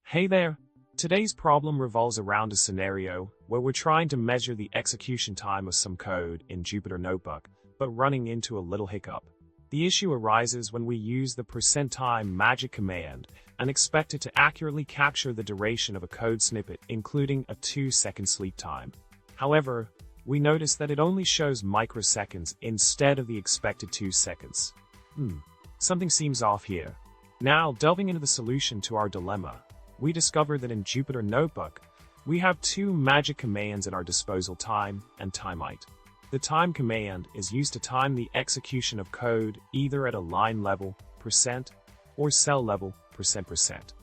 Hey there! Today's problem revolves around a scenario where we're trying to measure the execution time of some code in Jupyter Notebook, but running into a little hiccup. The issue arises when we use the %time magic command and expect it to accurately capture the duration of a code snippet, including a 2-second sleep time. However, we notice that it only shows microseconds instead of the expected 2 seconds. Something seems off here. Now, delving into the solution to our dilemma, we discover that in Jupyter Notebook, we have two magic commands at our disposal: time and timeit. The time command is used to time the execution of code either at a line level, % or cell level, %.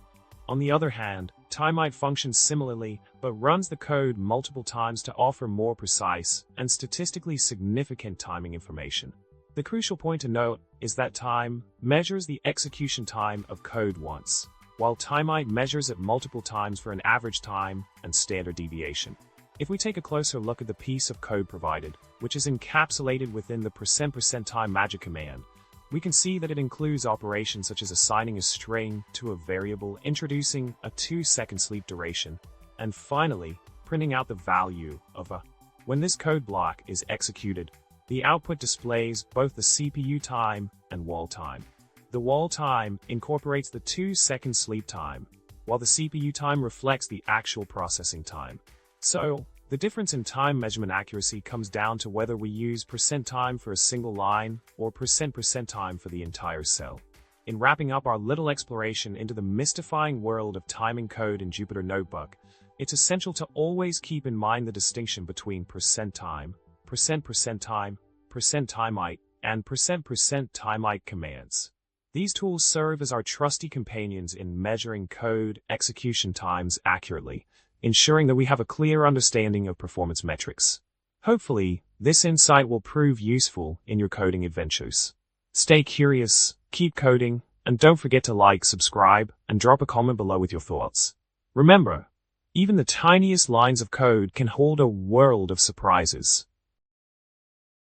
On the other hand, timeit functions similarly, but runs the code multiple times to offer more precise and statistically significant timing information. The crucial point to note is that time measures the execution time of code once, while timeit measures it multiple times for an average time and standard deviation. If we take a closer look at the piece of code provided, which is encapsulated within the %time magic command, we can see that it includes operations such as assigning a string to a variable, introducing a 2-second sleep duration, and finally, printing out the value of a. When this code block is executed, the output displays both the CPU time and wall time. The wall time incorporates the 2-second sleep time, while the CPU time reflects the actual processing time. So, the difference in time measurement accuracy comes down to whether we use %time for a single line or % time for the entire cell. In wrapping up our little exploration into the mystifying world of timing code in Jupyter Notebook, it's essential to always keep in mind the distinction between %time, %time, %timeit, and %timeit commands. These tools serve as our trusty companions in measuring code execution times accurately, ensuring that we have a clear understanding of performance metrics. Hopefully, this insight will prove useful in your coding adventures. Stay curious, keep coding, and don't forget to like, subscribe, and drop a comment below with your thoughts. Remember, even the tiniest lines of code can hold a world of surprises.